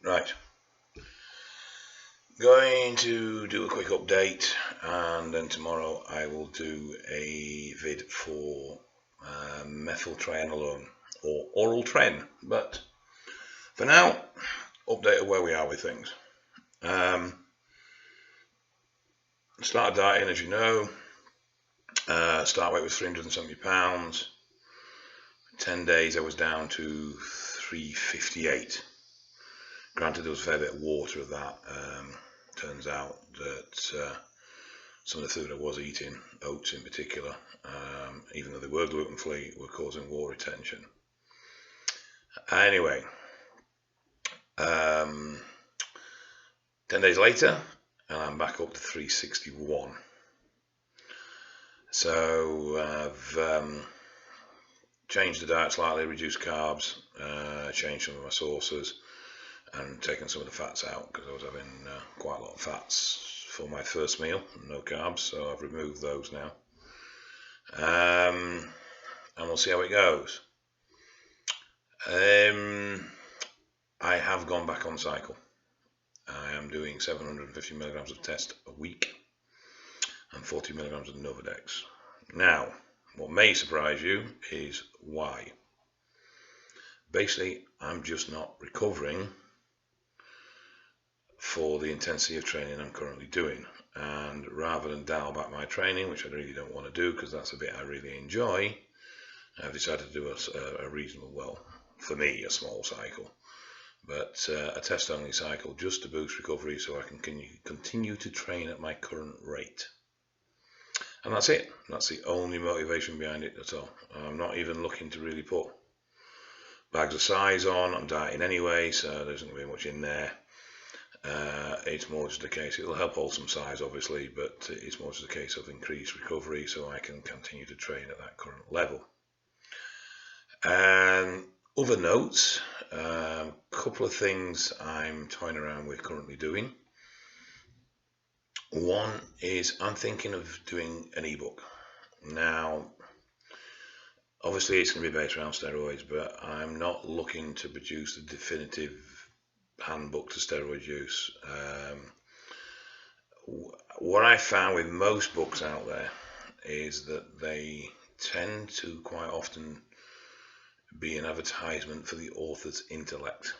Right, going to do a quick update, and then tomorrow I will do a vid for methyltrianolone or oral tren. But for now, update of where we are with things. Started dieting, as you know. Start weight was 370 pounds. 10 days I was down to 358. Granted, there was a fair bit of water of that. Turns out that some of the food I was eating, oats in particular, even though they were gluten-free, were causing water retention. Anyway, 10 days later, and I'm back up to 361. So I've changed the diet slightly, reduced carbs, changed some of my sauces, and taken some of the fats out because I was having quite a lot of fats for my first meal, no carbs, so I've removed those now. And we'll see how it goes. I have gone back on cycle. I am doing 750 milligrams of test a week and 40 milligrams of Novadex. Now, what may surprise you is why. Basically, I'm just not recovering for the intensity of training I'm currently doing, and rather than dial back my training, which I really don't want to do because that's a bit I really enjoy, I've decided to do a reasonable, well, for me, a small cycle, but a test only cycle just to boost recovery so I can continue to train at my current rate. And that's it. That's the only motivation behind it at all. I'm not even looking to really put bags of size on. I'm dieting anyway, so there isn't going to be much in there. It's more just a case, it'll help hold some size obviously, but it's more just a case of increased recovery so I can continue to train at that current level. And other notes, a couple of things I'm toying around with currently doing. One is I'm thinking of doing an ebook. Now, obviously it's going to be based around steroids, but I'm not looking to produce the definitive handbook to steroid use. What I found with most books out there is that they tend to quite often be an advertisement for the author's intellect,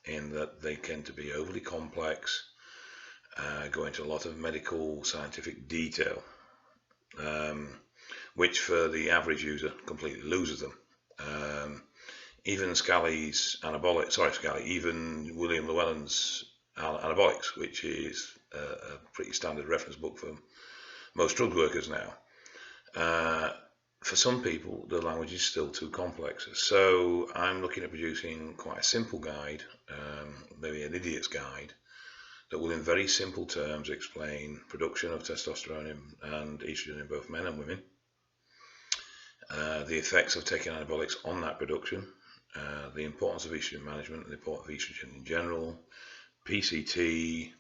in that they tend to be overly complex, go into a lot of medical scientific detail, which for the average user completely loses them. Even even William Llewellyn's Anabolics, which is a pretty standard reference book for most drug workers now. For some people, the language is still too complex. So I'm looking at producing quite a simple guide, maybe an idiot's guide, that will in very simple terms explain production of testosterone and estrogen in both men and women, the effects of taking anabolics on that production, the importance of estrogen management, the importance of estrogen in general, PCT,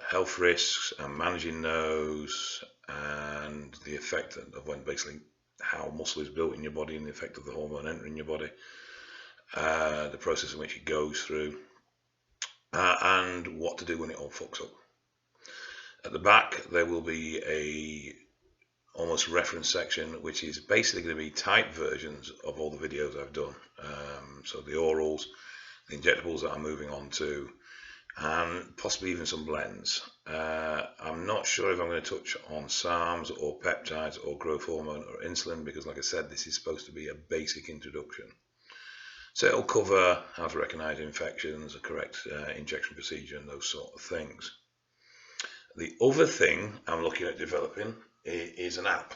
health risks and managing those, and the effect of when basically how muscle is built in your body and the effect of the hormone entering your body, the process in which it goes through, and what to do when it all fucks up. At the back there will be a almost reference section which is basically going to be typed versions of all the videos I've done, so the orals, the injectables that I'm moving on to, and possibly even some blends. I'm not sure if I'm going to touch on SARMs or peptides or growth hormone or insulin, because like I said, this is supposed to be a basic introduction. So it'll cover how to recognize infections, a correct injection procedure, and those sort of things. The other thing I'm looking at developing is an app.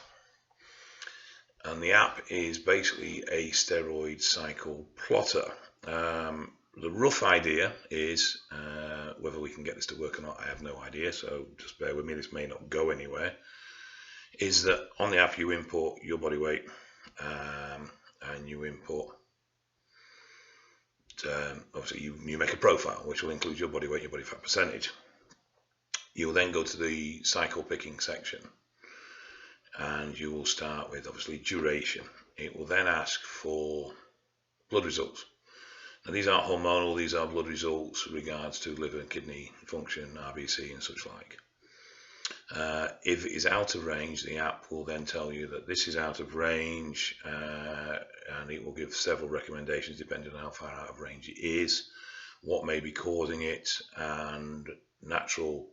And the app is basically a steroid cycle plotter. The rough idea is, whether we can get this to work or not, I have no idea, so just bear with me, this may not go anywhere, is that on the app you import your body weight, and you import, obviously you make a profile which will include your body weight, your body fat percentage. You will then go to the cycle picking section, and you will start with obviously duration. It will then ask for blood results. Now, these aren't hormonal, these are blood results with regards to liver and kidney function, RBC and such like. If it is out of range, the app will then tell you that this is out of range, and it will give several recommendations depending on how far out of range it is, what may be causing it, and natural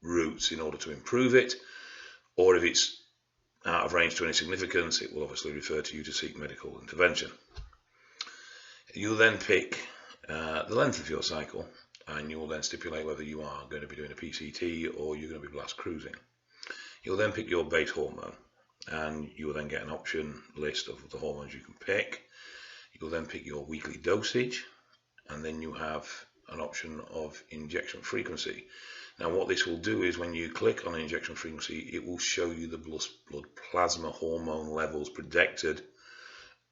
routes in order to improve it. Or if it's out of range to any significance, it will obviously refer to you to seek medical intervention. You'll then pick the length of your cycle, and you will then stipulate whether you are going to be doing a PCT or you're going to be blast cruising. You'll then pick your base hormone, and you will then get an option list of the hormones you can pick. You'll then pick your weekly dosage, and then you have an option of injection frequency. Now, what this will do is when you click on injection frequency, it will show you the blood plasma hormone levels predicted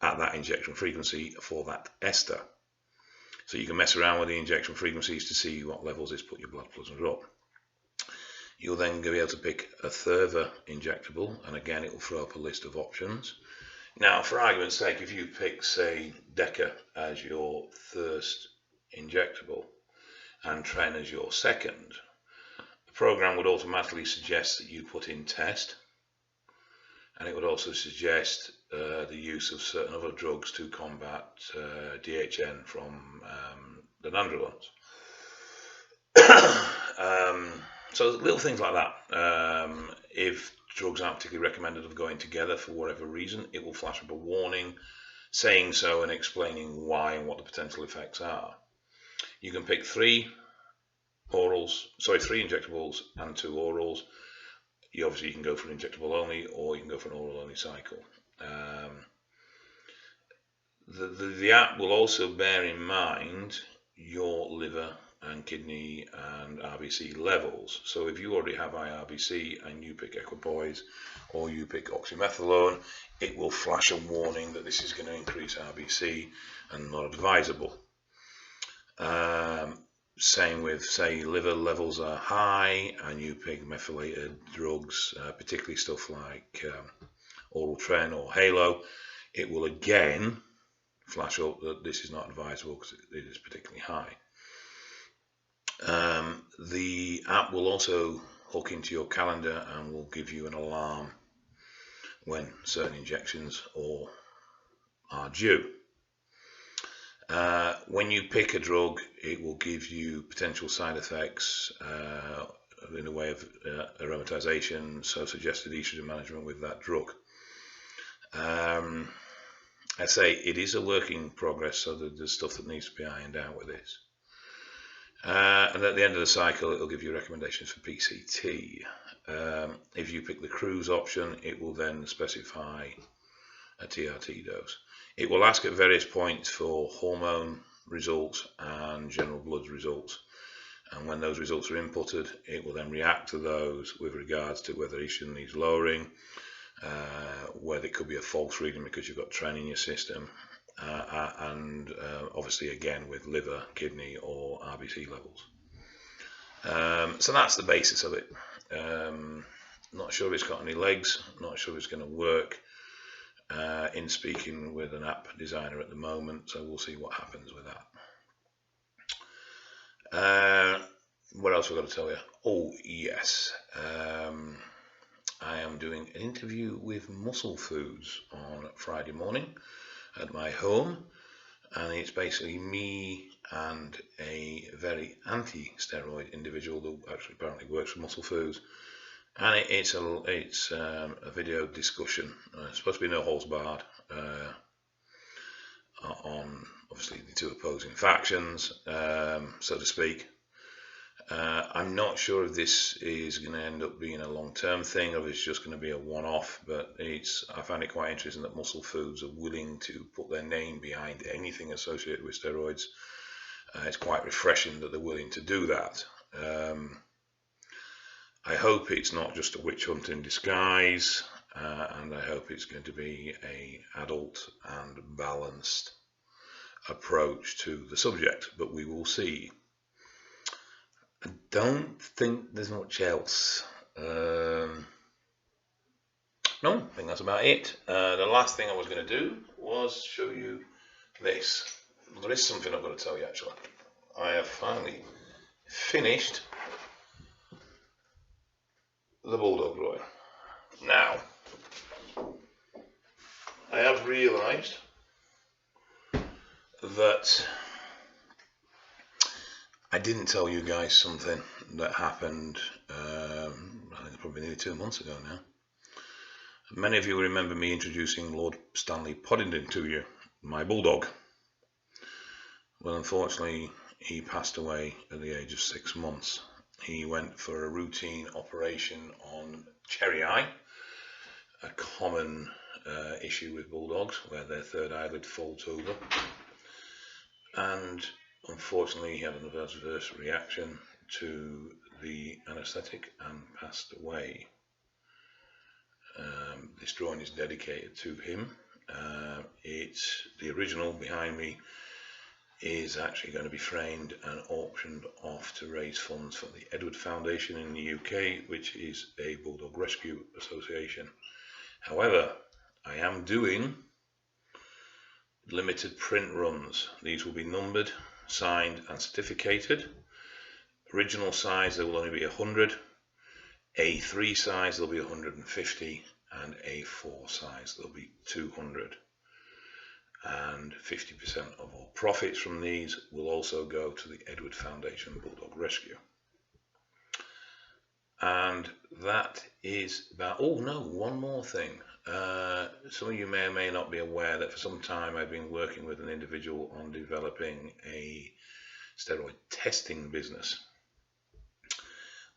at that injection frequency for that ester. So you can mess around with the injection frequencies to see what levels it's put your blood plasma up. You'll then be able to pick a further injectable, and again it will throw up a list of options. Now, for argument's sake, if you pick, say, DECA as your first injectable and Tren as your second, the program would automatically suggest that you put in test, and it would also suggest the use of certain other drugs to combat DHN from the nandrolone. So little things like that. If drugs aren't particularly recommended of going together for whatever reason, it will flash up a warning saying so and explaining why and what the potential effects are. You can pick three injectables and 2 orals. You obviously can go for an injectable only, or you can go for an oral only cycle. The app will also bear in mind your liver and kidney and RBC levels. So if you already have IRBC and you pick equipoise or you pick oxymethylone, it will flash a warning that this is going to increase RBC and not advisable. Same with, say, liver levels are high and you pick methylated drugs, particularly stuff like oral Tren or Halo, it will again flash up that this is not advisable because it is particularly high. The app will also hook into your calendar and will give you an alarm when certain injections are due. When you pick a drug, it will give you potential side effects in the way of aromatization, so suggested estrogen management with that drug. I say it is a work in progress, so there's stuff that needs to be ironed out with this. And at the end of the cycle, it will give you recommendations for PCT. If you pick the cruise option, it will then specify a TRT dose. It will ask at various points for hormone results and general blood results, and when those results are inputted, it will then react to those with regards to whether estrogen needs lowering, whether it could be a false reading because you've got Tren in your system, and obviously again with liver, kidney or RBC levels. So that's the basis of it. Not sure if it's got any legs, not sure if it's going to work. In speaking with an app designer at the moment, so we'll see what happens with that. What else have I got to tell you? Oh yes, I am doing an interview with Muscle Foods on Friday morning at my home, and it's basically me and a very anti-steroid individual who actually apparently works for Muscle Foods. And it's a video discussion. It's supposed to be no holds barred on obviously the two opposing factions, so to speak. I'm not sure if this is going to end up being a long-term thing or if it's just going to be a one-off, but I find it quite interesting that Muscle Foods are willing to put their name behind anything associated with steroids. It's quite refreshing that they're willing to do that. I hope it's not just a witch hunt in disguise, and I hope it's going to be an adult and balanced approach to the subject, but we will see. I don't think there's much else. No, I think that's about it. The last thing I was going to do was show you this. there is something I've got to tell you actually. I have finally finished the Bulldog Royal. Now, I have realised that I didn't tell you guys something that happened, I think it's probably nearly 2 months ago now. Many of you remember me introducing Lord Stanley Poddington to you, my bulldog. Well, unfortunately, he passed away at the age of 6 months. He went for a routine operation on cherry eye, a common issue with bulldogs where their third eyelid folds over. And unfortunately, he had an adverse reaction to the anaesthetic and passed away. This drawing is dedicated to him. It's the original behind me is actually going to be framed and auctioned off to raise funds for the Edward Foundation in the UK, which is a Bulldog Rescue Association. However, I am doing limited print runs. These will be numbered, signed and certificated. Original size there will only be 100, A3 size there'll be 150, and A4 size there'll be 200. And 50% of all profits from these will also go to the Edward Foundation Bulldog Rescue. And that is about, oh no, one more thing. Some of you may or may not be aware that for some time I've been working with an individual on developing a steroid testing business.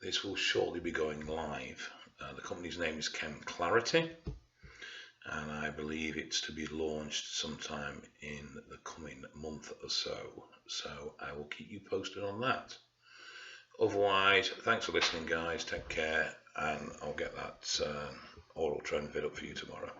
This will shortly be going live. The company's name is Chem Clarity, and I believe it's to be launched sometime in the coming month or so. So I will keep you posted on that. Otherwise, thanks for listening, guys. Take care, and I'll get that oral trend vid up for you tomorrow.